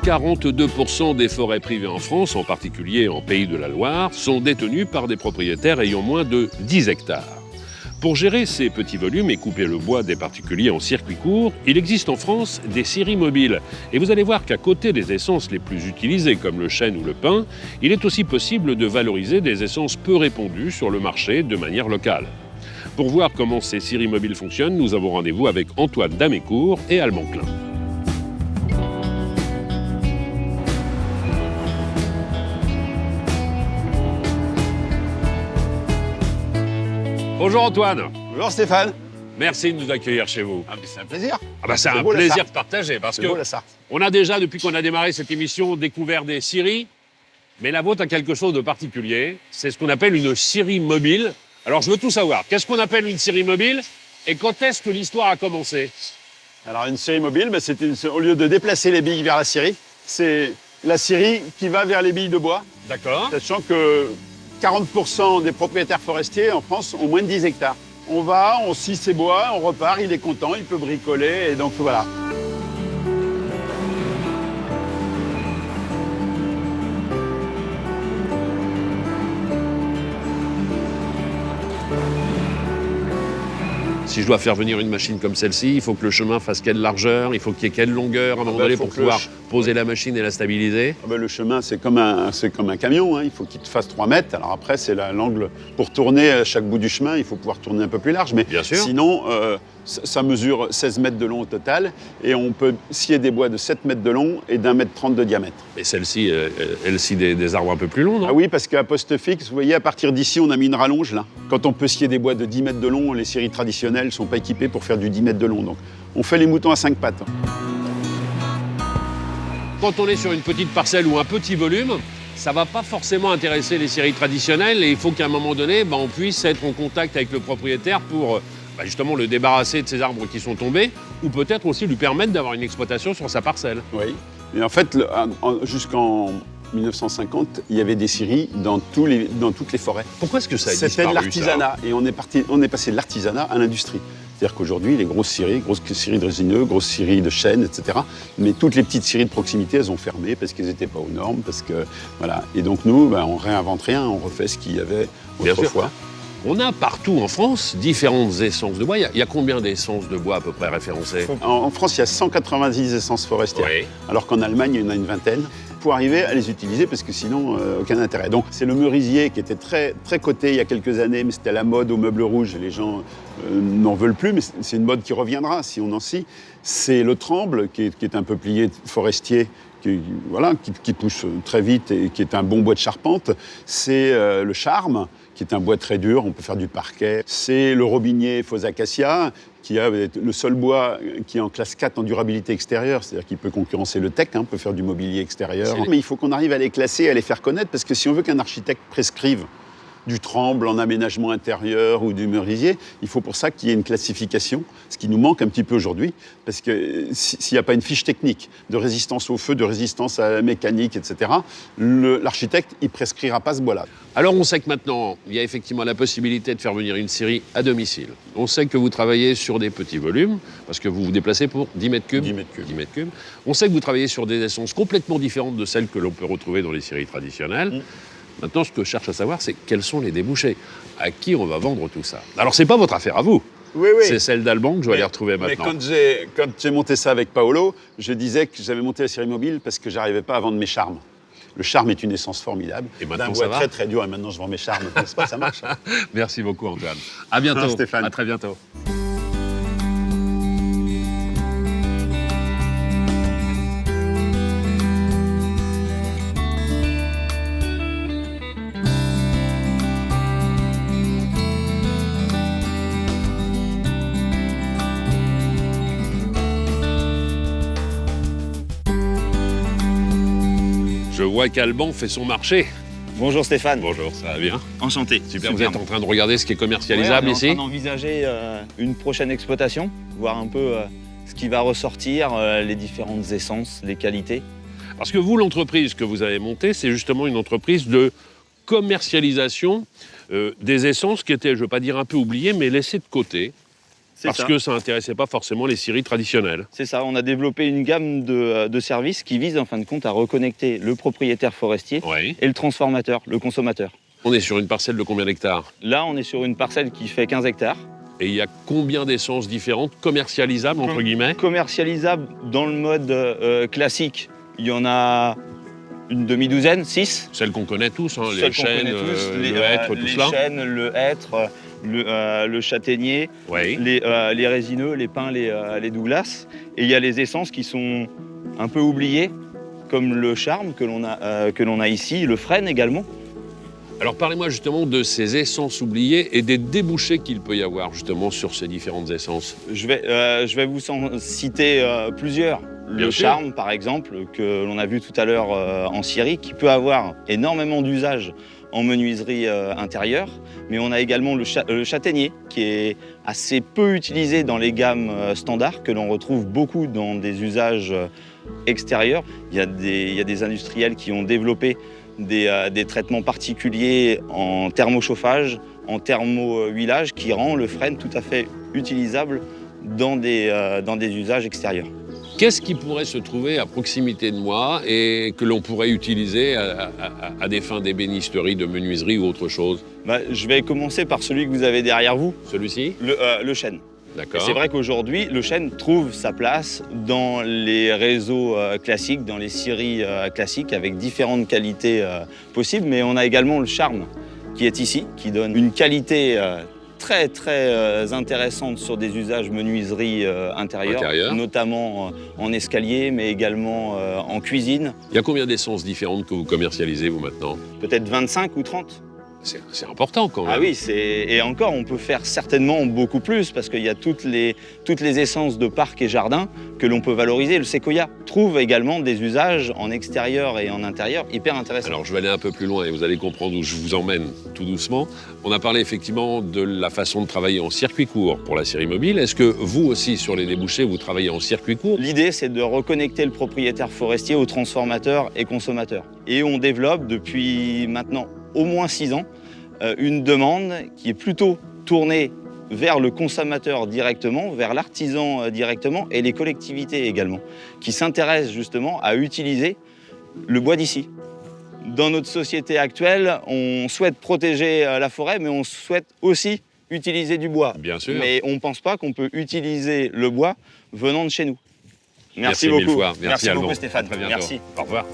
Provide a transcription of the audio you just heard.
42% des forêts privées en France, en particulier en Pays de la Loire, sont détenues par des propriétaires ayant moins de 10 hectares. Pour gérer ces petits volumes et couper le bois des particuliers en circuit court, il existe en France des scieries mobiles. Et vous allez voir qu'à côté des essences les plus utilisées comme le chêne ou le pin, il est aussi possible de valoriser des essences peu répandues sur le marché de manière locale. Pour voir comment ces scieries mobiles fonctionnent, nous avons rendez-vous avec Antoine Damécourt et Alban Klein. Bonjour Antoine. Bonjour Stéphane. Merci de nous accueillir chez vous. Ah, mais c'est un plaisir. C'est un plaisir de partager parce que beau, la Sarthe. On a déjà, depuis qu'on a démarré cette émission, découvert des scieries, mais la vôtre a quelque chose de particulier. C'est ce qu'on appelle une scierie mobile. Alors je veux tout savoir. Qu'est-ce qu'on appelle une scierie mobile et quand est-ce que l'histoire a commencé? Alors une scierie mobile, au lieu de déplacer les billes vers la scierie, c'est la scierie qui va vers les billes de bois. D'accord. Sachant que 40% des propriétaires forestiers en France ont moins de 10 hectares. On va, on scie ses bois, on repart, il est content, il peut bricoler, et donc voilà. Si je dois faire venir une machine comme celle-ci, il faut que le chemin fasse quelle largeur, il faut qu'il y ait quelle longueur à un moment donné pour pouvoir poser la machine et la stabiliser. Le chemin, c'est comme un camion, hein. Il faut qu'il te fasse 3 mètres. Alors après, c'est l'angle pour tourner à chaque bout du chemin, il faut pouvoir tourner un peu plus large. Mais bien sûr. Sinon, ça mesure 16 mètres de long au total et on peut scier des bois de 7 mètres de long et d'1,30 m de diamètre. Et celle-ci, elle scie des arbres un peu plus longs, non? Ah oui, parce qu'à poste fixe, vous voyez, à partir d'ici, on a mis une rallonge là. Quand on peut scier des bois de 10 mètres de long, les scieries traditionnelles ne sont pas équipées pour faire du 10 mètres de long. Donc on fait les moutons à 5 pattes. Quand on est sur une petite parcelle ou un petit volume, ça ne va pas forcément intéresser les scieries traditionnelles et il faut qu'à un moment donné, on puisse être en contact avec le propriétaire pour justement le débarrasser de ces arbres qui sont tombés ou peut-être aussi lui permettre d'avoir une exploitation sur sa parcelle. Oui, et en fait, jusqu'en 1950, il y avait des scieries dans toutes les forêts. Pourquoi est-ce que ça a disparu? C'était de l'artisanat et on est passé de l'artisanat à l'industrie. C'est-à-dire qu'aujourd'hui, les grosses scieries de résineux, grosses scieries de chêne, etc. Mais toutes les petites scieries de proximité, elles ont fermé parce qu'elles n'étaient pas aux normes. Voilà. Et donc nous, on réinvente rien, on refait ce qu'il y avait autrefois. On a partout en France différentes essences de bois. Il y a combien d'essences de bois à peu près référencées? En France, il y a 190 essences forestières, oui. Alors qu'en Allemagne, il y en a une vingtaine. Pour arriver à les utiliser, parce que sinon, aucun intérêt. Donc c'est le merisier qui était très, très coté il y a quelques années, mais c'était à la mode au meuble rouge, et les gens n'en veulent plus, mais c'est une mode qui reviendra si on en scie. C'est le tremble, qui est un peuplier forestier, qui pousse très vite et qui est un bon bois de charpente. C'est le charme, qui est un bois très dur, on peut faire du parquet. C'est le robinier faux acacia, qui a le seul bois qui est en classe 4 en durabilité extérieure, c'est-à-dire qu'il peut concurrencer le teck, peut faire du mobilier extérieur. Mais il faut qu'on arrive à les classer, à les faire connaître, parce que si on veut qu'un architecte prescrive du tremble en aménagement intérieur ou du merisier, il faut pour ça qu'il y ait une classification, ce qui nous manque un petit peu aujourd'hui, parce que s'il n'y a pas une fiche technique de résistance au feu, de résistance à la mécanique, etc., l'architecte, il prescrira pas ce bois-là. Alors on sait que maintenant, il y a effectivement la possibilité de faire venir une scierie à domicile. On sait que vous travaillez sur des petits volumes, parce que vous vous déplacez pour 10 mètres cubes. 10 mètres cubes. 10 mètres cubes. On sait que vous travaillez sur des essences complètement différentes de celles que l'on peut retrouver dans les scieries traditionnelles. Maintenant, ce que je cherche à savoir, c'est quels sont les débouchés. À qui on va vendre tout ça? Alors, c'est pas votre affaire à vous. Oui. C'est celle d'Alban que je vais aller retrouver maintenant. Mais quand j'ai monté ça avec Paolo, je disais que j'avais monté la scierie mobile parce que j'arrivais pas à vendre mes charmes. Le charme est une essence formidable. Et maintenant, d'un bois très très dur. Et maintenant, je vends mes charmes. N'est-ce pas, ça marche. Merci beaucoup, Antoine. À bientôt. Stéphane. À très bientôt. Je vois qu'Alban fait son marché. Bonjour Stéphane. Bonjour, ça va bien? Enchanté. Super, vous êtes en train de regarder ce qui est commercialisable ici? On est en train d'envisager une prochaine exploitation, voir un peu ce qui va ressortir, les différentes essences, les qualités. Parce que vous, l'entreprise que vous avez montée, c'est justement une entreprise de commercialisation des essences qui étaient, je ne veux pas dire un peu oubliées, mais laissées de côté. Parce que ça n'intéressait pas forcément les scieries traditionnelles. C'est ça, on a développé une gamme de services qui visent en fin de compte à reconnecter le propriétaire forestier et le transformateur, le consommateur. On est sur une parcelle de combien d'hectares? Là, on est sur une parcelle qui fait 15 hectares. Et il y a combien d'essences différentes, commercialisables entre guillemets? Commercialisables dans le mode classique, il y en a une demi-douzaine, 6. Celles qu'on connaît tous, hein, les chênes, le hêtre, tout cela. Les chênes, le hêtre, le châtaignier, les résineux, les pins, les Douglas. Et il y a les essences qui sont un peu oubliées, comme le charme que l'on a ici, le frêne également. Alors parlez-moi justement de ces essences oubliées et des débouchés qu'il peut y avoir justement sur ces différentes essences. Je vais vous en citer plusieurs. Le charme, par exemple, que l'on a vu tout à l'heure en scierie, qui peut avoir énormément d'usages en menuiserie intérieure. Mais on a également le châtaignier, qui est assez peu utilisé dans les gammes standards, que l'on retrouve beaucoup dans des usages extérieurs. Il y a des industriels qui ont développé des traitements particuliers en thermochauffage, en thermohuilage, qui rend le frêne tout à fait utilisable dans des usages extérieurs. Qu'est-ce qui pourrait se trouver à proximité de moi et que l'on pourrait utiliser à des fins d'ébénisterie, de menuiserie ou autre chose? Je vais commencer par celui que vous avez derrière vous. Celui-ci? Le chêne. D'accord. C'est vrai qu'aujourd'hui, le chêne trouve sa place dans les réseaux classiques, dans les scieries classiques, avec différentes qualités possibles. Mais on a également le charme qui est ici, qui donne une qualité très intéressante sur des usages menuiserie intérieure, notamment en escalier, mais également en cuisine. Il y a combien d'essences différentes que vous commercialisez, vous, maintenant? Peut-être 25 ou 30. C'est important quand même. Ah oui, et encore, on peut faire certainement beaucoup plus parce qu'il y a toutes les essences de parc et jardin que l'on peut valoriser. Le séquoia trouve également des usages en extérieur et en intérieur hyper intéressants. Alors je vais aller un peu plus loin et vous allez comprendre où je vous emmène tout doucement. On a parlé effectivement de la façon de travailler en circuit court pour la scierie mobile. Est-ce que vous aussi, sur les débouchés, vous travaillez en circuit court? L'idée, c'est de reconnecter le propriétaire forestier aux transformateurs et consommateurs. Et on développe depuis maintenant au moins 6 ans, une demande qui est plutôt tournée vers le consommateur directement, vers l'artisan directement et les collectivités également, qui s'intéressent justement à utiliser le bois d'ici. Dans notre société actuelle, on souhaite protéger la forêt, mais on souhaite aussi utiliser du bois. Bien sûr. Mais on ne pense pas qu'on peut utiliser le bois venant de chez nous. Merci beaucoup. Merci beaucoup Stéphane. À très bientôt. Merci. Au revoir.